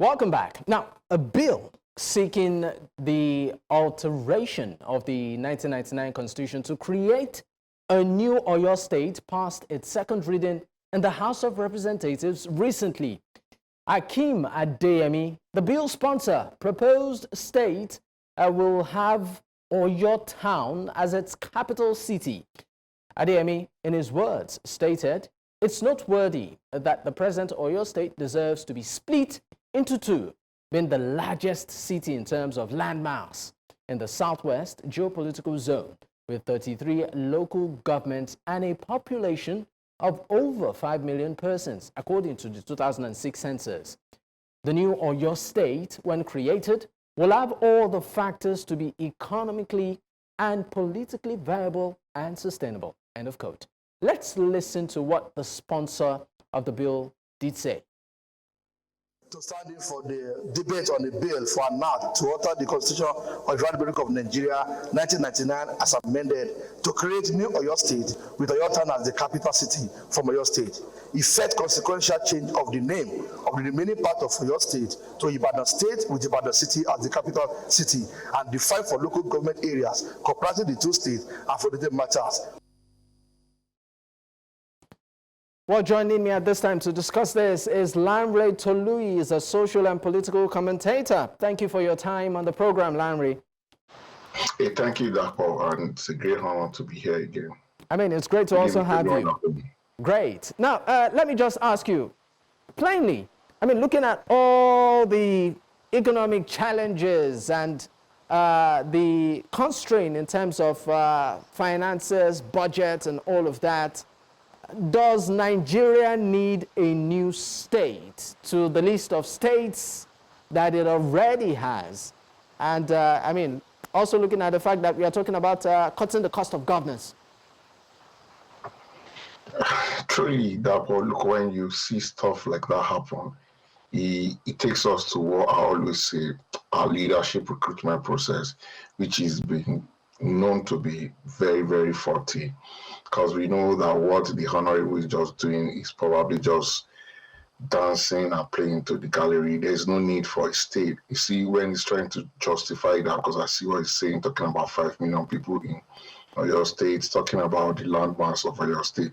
Welcome back. Now, a bill seeking the alteration of the 1999 Constitution to create a new Oyo State passed its second reading in the House of Representatives recently. Akeem Adeyemi, the bill sponsor, proposed state will have Oyo Town as its capital city. Adeyemi, in his words, stated, "It's noteworthy that the present Oyo State deserves to be split into two, being the largest city in terms of landmass in the southwest geopolitical zone, with 33 local governments and a population of over 5 million persons, according to the 2006 census. The new Oyo State, when created, will have all the factors to be economically and politically viable and sustainable." End of quote. Let's listen to what the sponsor of the bill did say. To stand in for the debate on the bill for an act to alter the Constitution of the Republic of Nigeria 1999 as amended to create new Oyo State with Oyo Town as the capital city from Oyo State. Effect consequential change of the name of the remaining part of Oyo State to Ibadan State with Ibadan City as the capital city and define for local government areas comprising the two states and for the matters. Well, joining me at this time to discuss this is Lanre Tolui, is a social and political commentator. Thank you for your time on the program, Lanre. Hey, thank you, Dapo, and it's a great honor to be here again. I mean, it's great to also have you. Great. Now, let me just ask you, plainly, I mean, looking at all the economic challenges and the constraint in terms of finances, budget, and all of that, does Nigeria need a new state to the list of states that it already has? And I mean, also looking at the fact that we are talking about cutting the cost of governance. Truly, Dapo, look, when you see stuff like that happen, it takes us to what I always say, our leadership recruitment process, which is being known to be very, very faulty. Because we know that what the Honorable is just doing is probably just dancing and playing to the gallery. There's no need for a state. You see, when he's trying to justify that, because I see what he's saying, talking about 5 million people in Oyo State, talking about the landmass of Oyo State.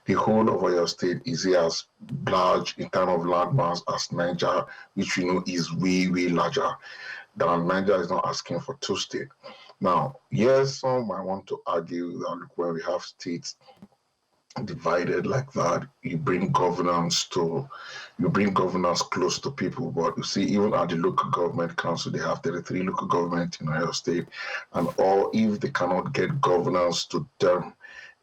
The whole of Oyo State is here as large in terms of landmass as Niger, which we know is way, way larger. Than Niger is not asking for 2 states. Now, yes, some might want to argue that look, when we have states divided like that, you bring governance close to people. But you see, even at the local government council, they have 33 local government in Oyo State, and all if they cannot get governance to them,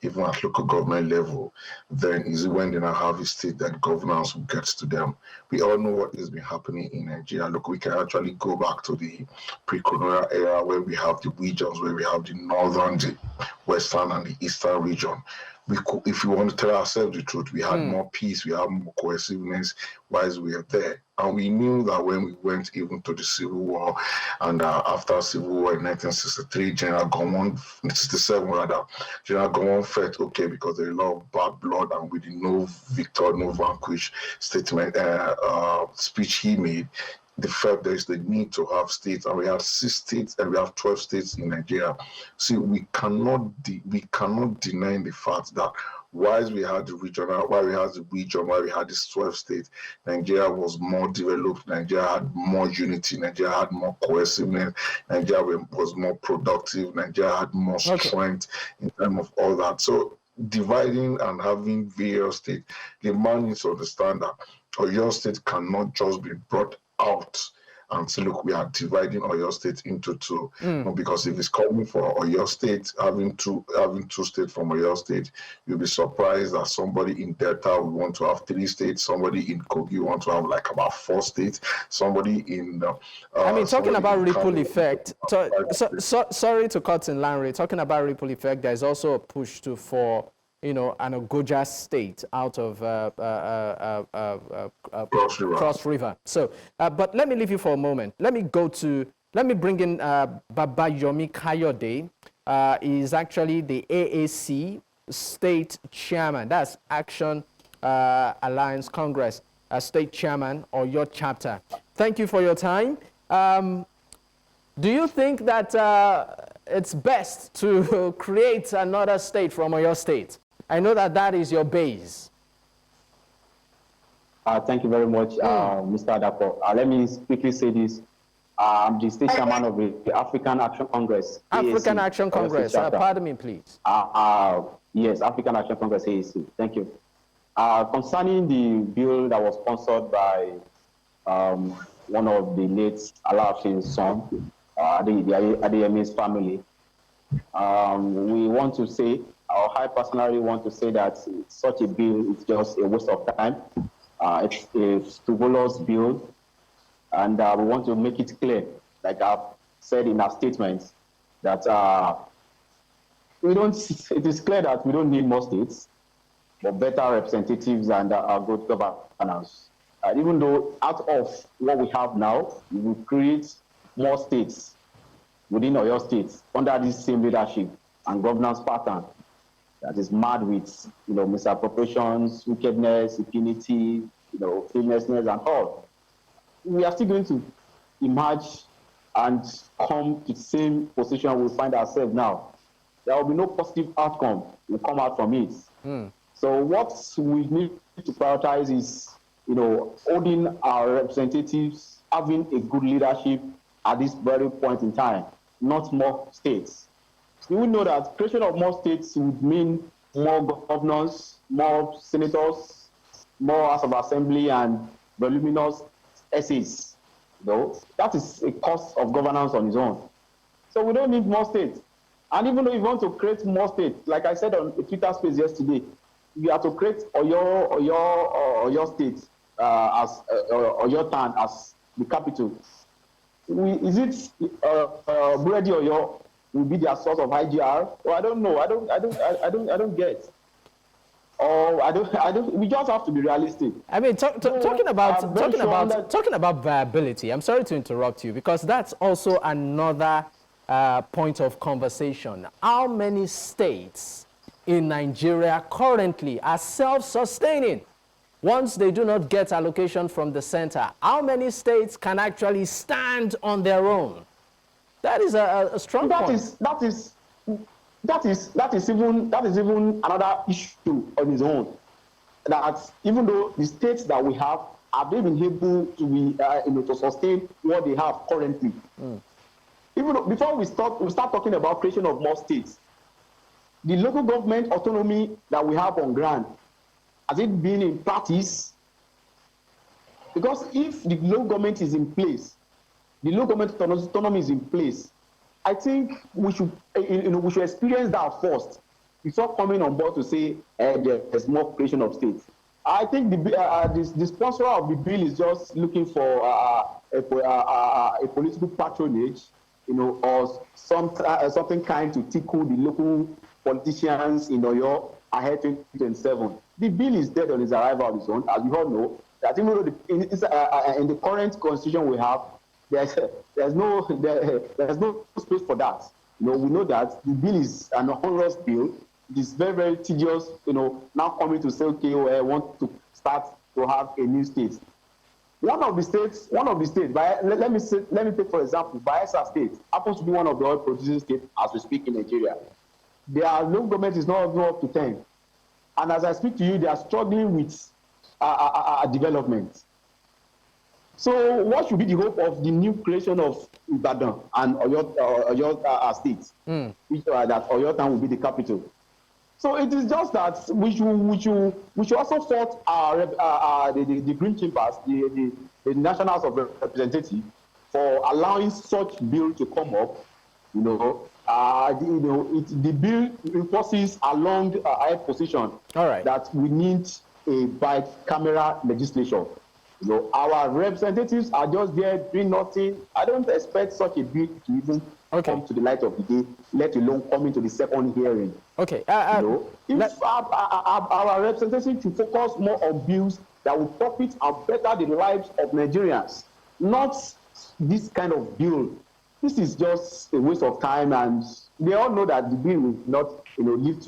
even at local government level, then is it when they now have a state that governance gets to them. We all know what has been happening in Nigeria. Look, we can actually go back to the pre-colonial era where we have the regions, where we have the northern, the western, and the eastern region. We could, if we want to tell ourselves the truth, we had more peace, we had more cohesiveness whilst we were there. And we knew that when we went even to the Civil War, and after Civil War in 1963, General Gowon, 67 rather, General Gowon felt okay because there was a lot of bad blood, and with the no victor, no vanquish statement, speech he made, they felt there is the need to have states, and we have 6 states and we have 12 states in Nigeria. See, we cannot deny the fact that while we had the region, while we had these 12 states, Nigeria was more developed, Nigeria had more unity, Nigeria had more cohesiveness, Nigeria was more productive, Nigeria had more strength in terms of all that. So dividing and having various states, the man needs to understand that Oyo State cannot just be brought out and say, look, we are dividing Oyo State into 2. No, because if it's coming for Oyo State, having two states from Oyo State, you'll be surprised that somebody in Delta will want to have 3 states, somebody in Kogi want to have like about 4 states, somebody in... I mean, talking about ripple effect, sorry to cut in, Lanre, talking about ripple effect, there's also a push for an Ogoja state out of Cross River. So, but let me leave you for a moment. Let me bring in Babayomi Kayode. Is actually the AAC state chairman. That's Action Alliance Congress, state chairman or your chapter. Thank you for your time. Do you think that it's best to create another state from your state? I know that that is your base. Thank you very much, Mr. Adapo. Let me quickly say this. I'm the state chairman of the African Action Congress. African AAC, Action Congress. Pardon me, please. Yes, African Action Congress, AAC. Thank you. Concerning the bill that was sponsored by one of the late Alaafin son, the Adeyemi's family, we want to say, or I personally want to say that such a bill is just a waste of time. It's a frivolous bill, and we want to make it clear, like I've said in our statement, that it is clear that we don't need more states, but better representatives and good governance. Even though out of what we have now, we will create more states within Oyo State under this same leadership and governance pattern that is mad with, misappropriations, wickedness, impunity, faithlessness and all. We are still going to emerge and come to the same position we find ourselves now. There will be no positive outcome will come out from it. So what we need to prioritize is, holding our representatives, having a good leadership at this very point in time, not more states. You will know that creation of more states would mean more governors, more senators, more House of Assembly, and voluminous essays. That is a cost of governance on its own. So we don't need more states. And even though we want to create more states, like I said on a Twitter space yesterday, we have to create Oyo State as Oyo Town as the capital. Is it Buredi Oyo will be their source of IGR? Or I don't know. I don't get. Or I don't. We just have to be realistic. I mean, talking about viability. I'm sorry to interrupt you because that's also another point of conversation. How many states in Nigeria currently are self-sustaining once they do not get allocation from the center? How many states can actually stand on their own? That is a strong point. That is even another issue on its own. That even though the states that we have they been able to be to sustain what they have currently? Even though, before we start talking about creation of more states, the local government autonomy that we have on ground, has it been in practice? Because if the local government is in place, the local government autonomy is in place, I think we should experience that first before coming on board to say there's more creation of states. I think the sponsor of the bill is just looking for a political patronage, or something kind to tickle the local politicians in Oyo ahead 2027. The bill is dead on its arrival on its own, as we all know. That even though in the current constitution we have, there's no space for that. We know that the bill is an onerous bill. It is very, very tedious. Now coming to say, okay, I want to start to have a new state. One of the states. Let me take for example, Bayelsa State happens to be one of the oil producing states as we speak in Nigeria. Their local government is not up to 10, and as I speak to you, they are struggling with development. So, what should be the hope of the new creation of Ibadan and Oyo State, that Oyo Town will be the capital? So it is just that we should also fault the Green Chambers, the National House of Representatives, for allowing such bill to come up. The bill enforces along our position that we need a bicameral legislation. Our representatives are just there doing nothing. I don't expect such a bill to even come to the light of the day, let alone come into the second hearing. Okay. If our representatives should focus more on bills that will profit and better the lives of Nigerians, not this kind of bill. This is just a waste of time, and we all know that the bill will not, live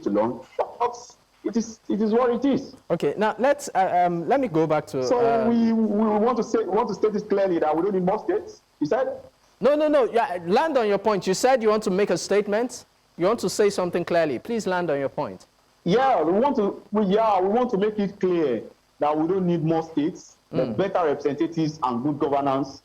to long. But it is what it is. Okay, now let me go back to. So we want to state this clearly that we don't need more states. You said. No. Yeah, land on your point. You said you want to make a statement. You want to say something clearly. Please land on your point. Yeah, we want to make it clear that we don't need more states. The better representatives and good governance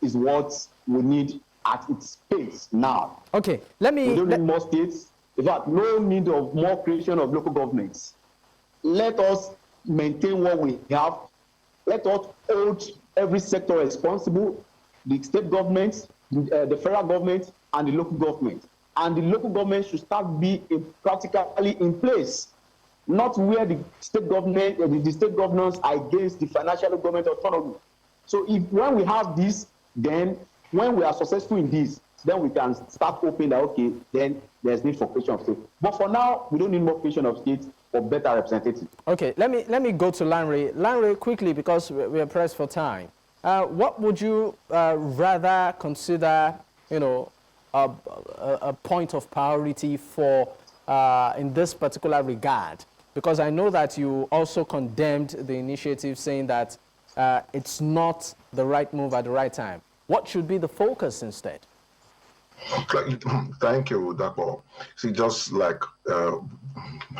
is what we need at its pace now. Okay, we don't need more states. In fact, no need of more creation of local governments. Let us maintain what we have. Let us hold every sector responsible, the state governments, the federal government, and the local government. And the local government should start being practically in place, not where the state government, the state governors are against the financial government autonomy. So when we have this, then when we are successful in this, then we can start hoping that, okay, then there's need for creation of states. But for now, we don't need more creation of states for better representatives. Okay, let me go to Lanre. Lanre, quickly, because we are pressed for time. What would you rather consider, a point of priority for in this particular regard? Because I know that you also condemned the initiative, saying that it's not the right move at the right time. What should be the focus instead? Thank you, Dapo. See, just like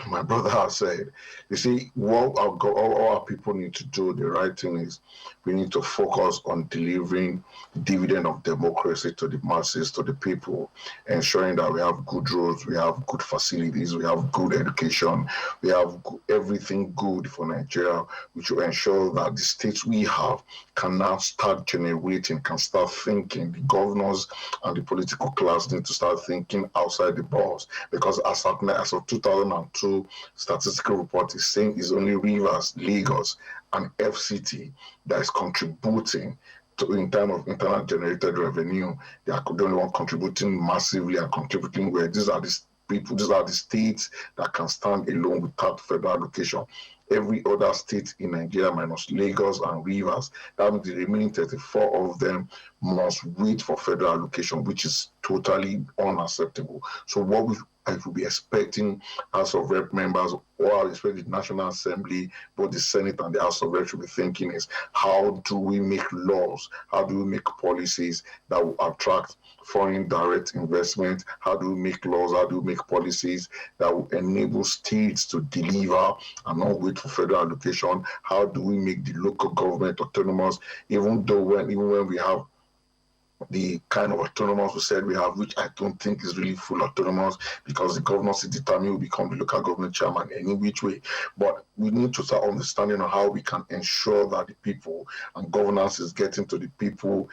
my brother has said, you see, what all our people need to do, the right thing is, we need to focus on delivering dividend of democracy to the masses, to the people, ensuring that we have good roads, we have good facilities, we have good education, we have everything good for Nigeria, which will ensure that the states we have can now start generating, can start thinking. The governors and the political class need to start thinking outside the box, because as of 2002 statistical report is saying it's only Rivers, Lagos, and FCT that is contributing to, in terms of internal generated revenue. They are the only one contributing massively and contributing where these are the people, these are the states that can stand alone without federal allocation. Every other state in Nigeria minus Lagos and Rivers, that means the remaining 34 of them must wait for federal allocation, which is totally unacceptable. So what I would be expecting House of Rep members, or especially the National Assembly, both the Senate and the House of Rep should be thinking is, how do we make laws? How do we make policies that will attract foreign direct investment? How do we make laws? How do we make policies that will enable states to deliver and not wait for federal allocation? How do we make the local government autonomous, even when we have the kind of autonomous we said we have, which I don't think is really full autonomous, because the governors is determined will become the local government chairman any which way. But we need to start understanding on how we can ensure that the people and governance is getting to the people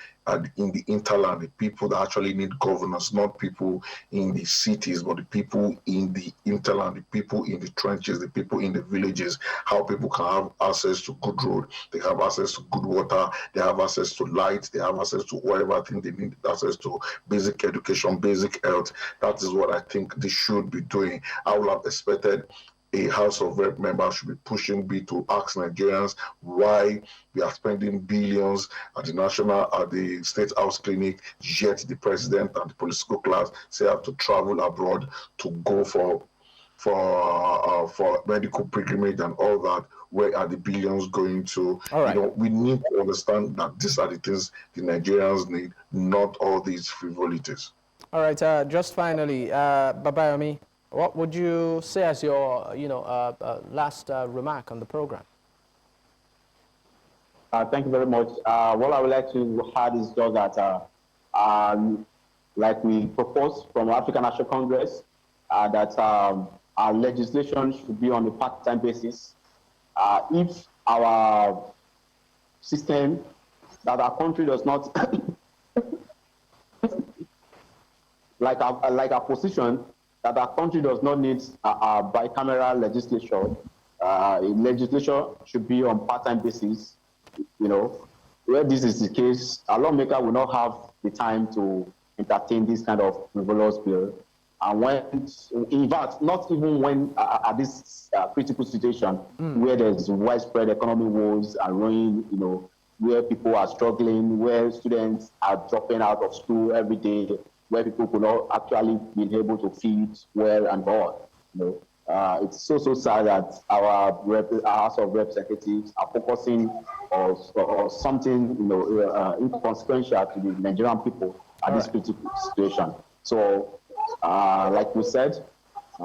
in the interland, the people that actually need governance, not people in the cities, but the people in the interland, the people in the trenches, the people in the villages, how people can have access to good road, they have access to good water, they have access to light, they have access to whatever thing they need access to, basic education, basic health. That is what I think they should be doing. I would have expected a House of Rep member should be pushing B to ask Nigerians why we are spending billions at the State House Clinic, yet the president and the political class say have to travel abroad to go for medical pilgrimage and all that. Where are the billions going to? All right. We need to understand that these are the things the Nigerians need, not all these frivolities. All right. Just finally, Babayomi, what would you say as your, last remark on the program? Thank you very much. What I would like to add is just that, like we proposed from African National Congress, that our legislation should be on a part-time basis. If our system, that our country does not, like our position, that our country does not need a bicameral legislation. Legislation should be on part-time basis. Where this is the case, a lawmaker will not have the time to entertain this kind of frivolous bill. And when, in fact, not even when at this critical situation where there's widespread economic woes and ruin, where people are struggling, where students are dropping out of school every day, where people could not actually be able to feed well and go on. it's so sad that our House of Representatives are focusing or something, inconsequential to the Nigerian people at this critical situation. So, like we said,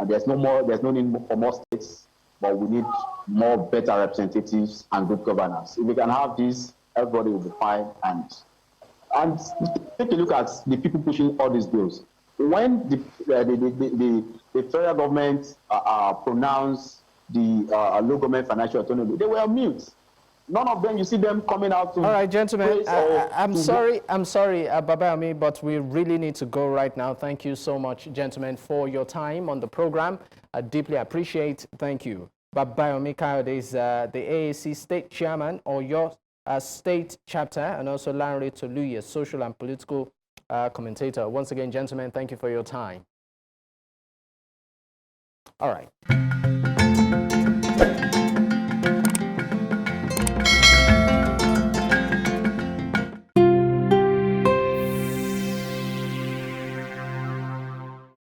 there's no need for more states, but we need more better representatives and good governance. If we can have this, everybody will be fine. And take a look at the people pushing all these bills. When the federal government pronounced the low government financial autonomy, they were mute. None of them, you see them coming out to. All right, gentlemen, I'm sorry, Babayomi, but we really need to go right now. Thank you so much, gentlemen, for your time on the program. I deeply appreciate. Thank you. Babayomi Kayode is the AAC State Chairman or your state chapter, and also Lanre Toluye, social and political commentator. Once again, gentlemen, thank you for your time. All right.